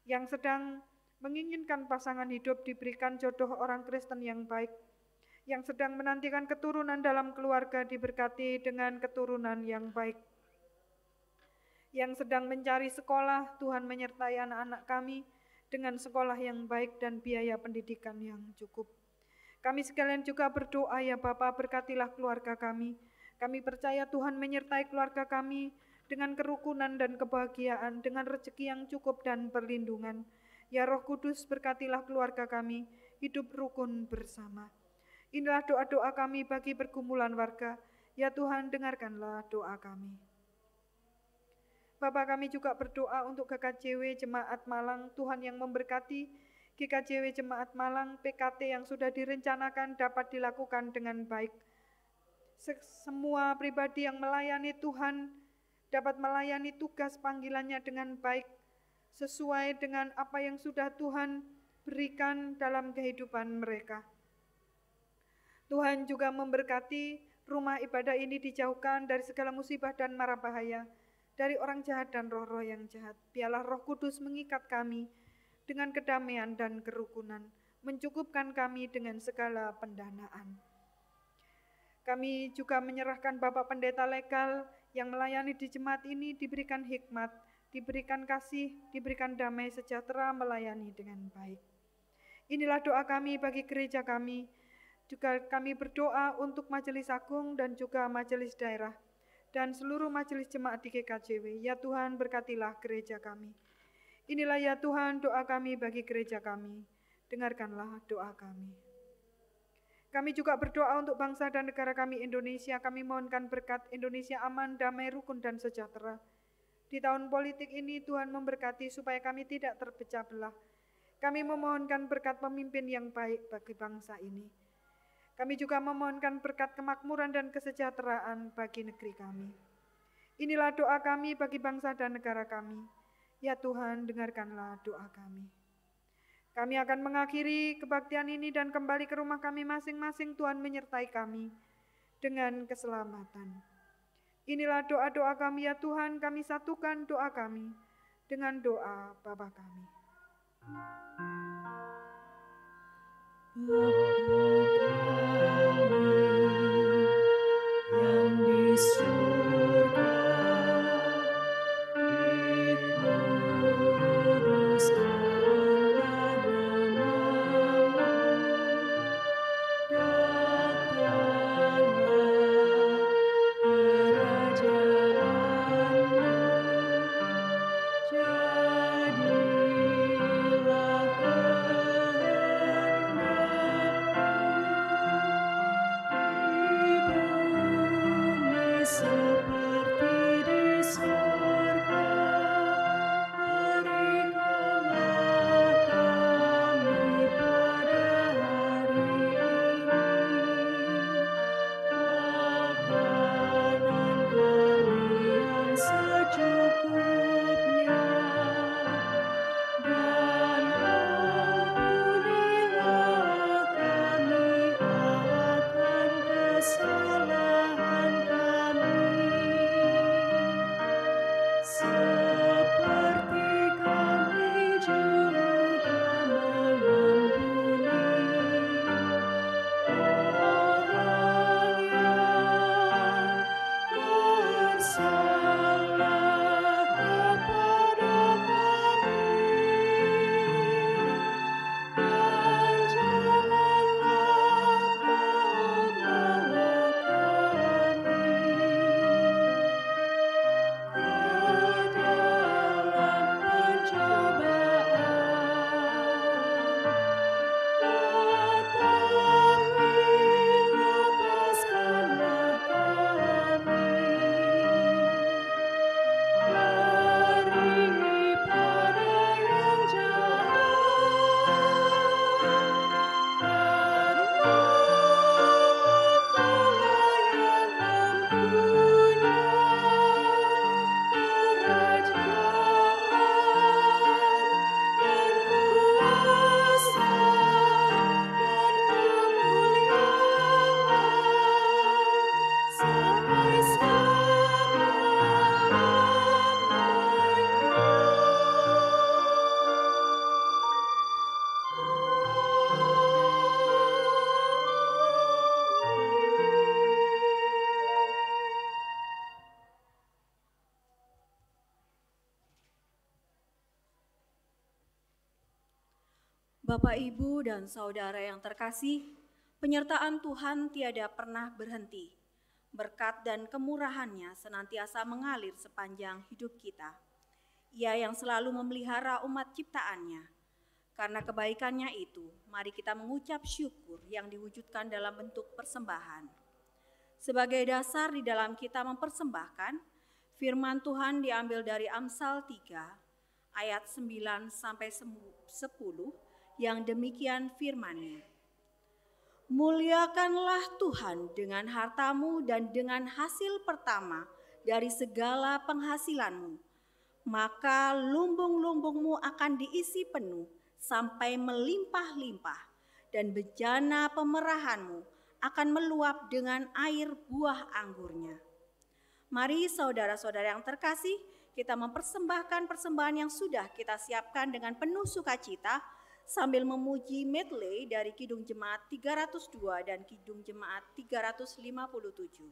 S2: Yang sedang menginginkan pasangan hidup diberikan jodoh orang Kristen yang baik. Yang sedang menantikan keturunan dalam keluarga diberkati dengan keturunan yang baik. Yang sedang mencari sekolah, Tuhan menyertai anak-anak kami dengan sekolah yang baik dan biaya pendidikan yang cukup. Kami sekalian juga berdoa, ya Bapa, berkatilah keluarga kami. Kami percaya Tuhan menyertai keluarga kami dengan kerukunan dan kebahagiaan, dengan rezeki yang cukup dan perlindungan. Ya Roh Kudus, berkatilah keluarga kami, hidup rukun bersama. Inilah doa-doa kami bagi pergumulan warga. Ya Tuhan, dengarkanlah doa kami. Bapa, kami juga berdoa untuk GKJW Jemaat Malang, Tuhan yang memberkati GKJW Jemaat Malang, PKT yang sudah direncanakan dapat dilakukan dengan baik. Semua pribadi yang melayani Tuhan dapat melayani tugas panggilannya dengan baik, sesuai dengan apa yang sudah Tuhan berikan dalam kehidupan mereka. Tuhan juga memberkati rumah ibadah ini dijauhkan dari segala musibah dan mara bahaya, dari orang jahat dan roh-roh yang jahat. Biarlah Roh Kudus mengikat kami dengan kedamaian dan kerukunan, mencukupkan kami dengan segala pendanaan. Kami juga menyerahkan Bapak Pendeta Legal yang melayani di jemaat ini, diberikan hikmat, diberikan kasih, diberikan damai sejahtera, melayani dengan baik. Inilah doa kami bagi gereja kami. Juga kami berdoa untuk Majelis Agung dan juga Majelis Daerah dan seluruh majelis jemaat di GKJW. Ya Tuhan, berkatilah gereja kami. Inilah ya Tuhan doa kami bagi gereja kami. Dengarkanlah doa kami. Kami juga berdoa untuk bangsa dan negara kami Indonesia. Kami mohonkan berkat Indonesia aman, damai, rukun, dan sejahtera. Di tahun politik ini Tuhan memberkati supaya kami tidak terpecah belah. Kami memohonkan berkat pemimpin yang baik bagi bangsa ini. Kami juga memohonkan berkat kemakmuran dan kesejahteraan bagi negeri kami. Inilah doa kami bagi bangsa dan negara kami. Ya Tuhan, dengarkanlah doa kami. Kami akan mengakhiri kebaktian ini dan kembali ke rumah kami masing-masing. Tuhan menyertai kami dengan keselamatan. Inilah doa-doa kami ya Tuhan, kami satukan doa kami dengan doa Bapa kami.
S6: Yang di surga, dikuduskanlah namamu, datanglah kerajaanmu, jadilah
S7: Bapak, Ibu, dan Saudara yang terkasih, penyertaan Tuhan tiada pernah berhenti. Berkat dan kemurahan-Nya senantiasa mengalir sepanjang hidup kita. Ia yang selalu memelihara umat ciptaannya. Karena kebaikan-Nya itu, mari kita mengucap syukur yang diwujudkan dalam bentuk persembahan. Sebagai dasar di dalam kita mempersembahkan, firman Tuhan diambil dari Amsal 3 ayat 9 sampai 10 yang demikian firman-Nya. Muliakanlah Tuhan dengan hartamu dan dengan hasil pertama dari segala penghasilanmu, maka lumbung-lumbungmu akan diisi penuh sampai melimpah-limpah, dan bejana pemerahanmu akan meluap dengan air buah anggurnya. Mari saudara-saudara yang terkasih, kita mempersembahkan persembahan yang sudah kita siapkan dengan penuh sukacita sambil memuji medley dari Kidung Jemaat 302 dan Kidung Jemaat 357.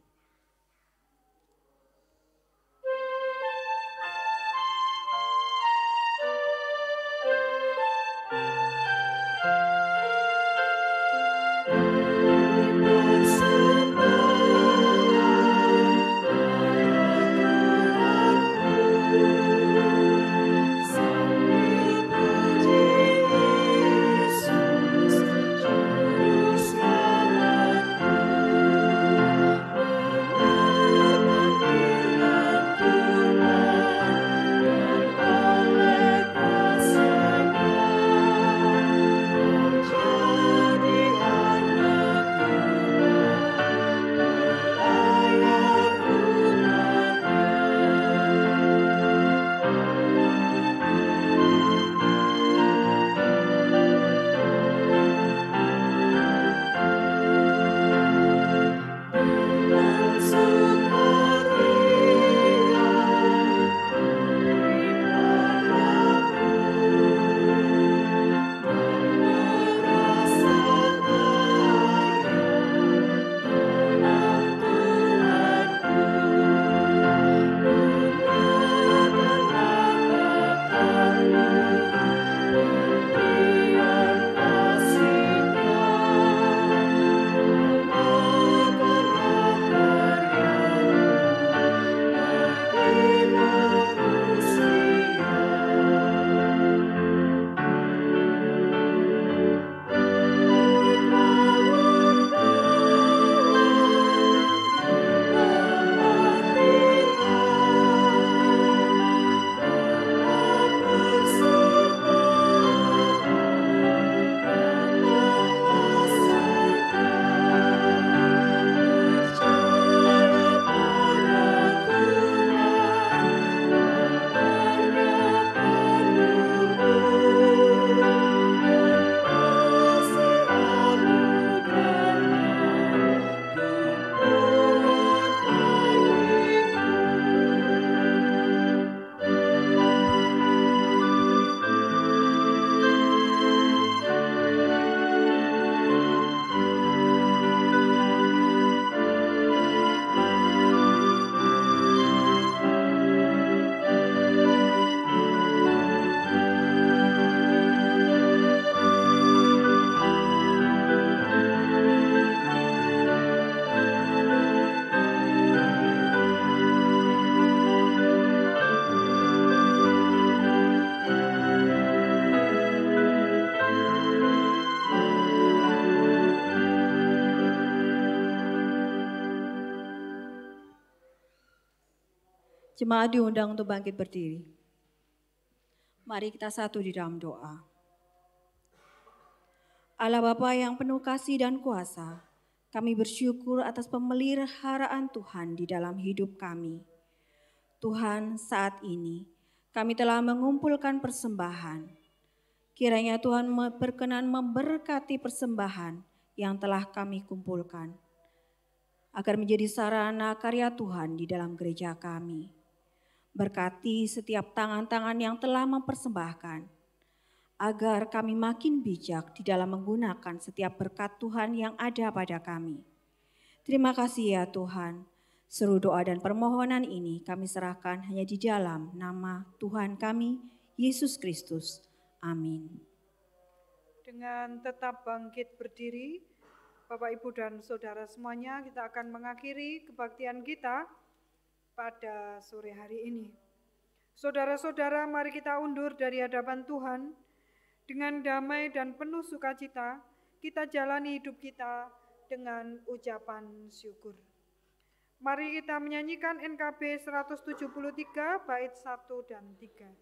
S7: Jemaat diundang untuk bangkit berdiri. Mari kita satu di dalam doa. Allah Bapa yang penuh kasih dan kuasa, kami bersyukur atas pemeliharaan Tuhan di dalam hidup kami. Tuhan, saat ini kami telah mengumpulkan persembahan. Kiranya Tuhan berkenan memberkati persembahan yang telah kami kumpulkan, agar menjadi sarana karya Tuhan di dalam gereja kami. Berkati setiap tangan-tangan yang telah mempersembahkan, agar kami makin bijak di dalam menggunakan setiap berkat Tuhan yang ada pada kami. Terima kasih ya Tuhan. Seru doa dan permohonan ini kami serahkan hanya di dalam nama Tuhan kami, Yesus Kristus. Amin.
S2: Dengan tetap bangkit berdiri, Bapak, Ibu, dan Saudara semuanya, kita akan mengakhiri kebaktian kita pada sore hari ini. Saudara-saudara, mari kita undur dari hadapan Tuhan. Dengan damai dan penuh sukacita, kita jalani hidup kita dengan ucapan syukur. Mari kita menyanyikan NKB 173 bait 1 dan 3.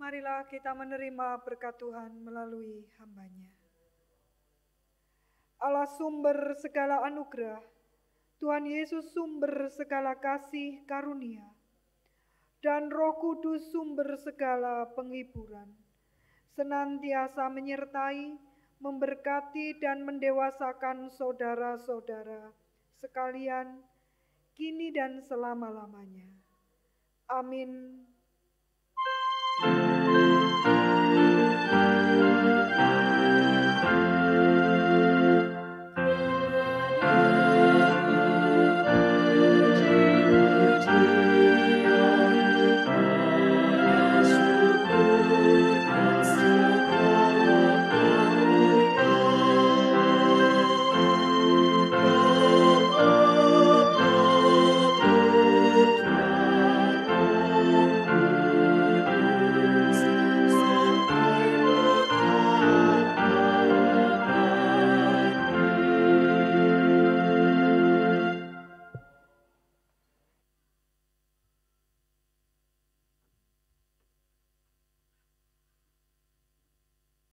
S2: Marilah kita menerima berkat Tuhan melalui hamba-Nya. Allah sumber segala anugerah, Tuhan Yesus sumber segala kasih karunia, dan Roh Kudus sumber segala penghiburan, senantiasa menyertai, memberkati dan mendewasakan saudara-saudara sekalian, kini dan selama-lamanya. Amin.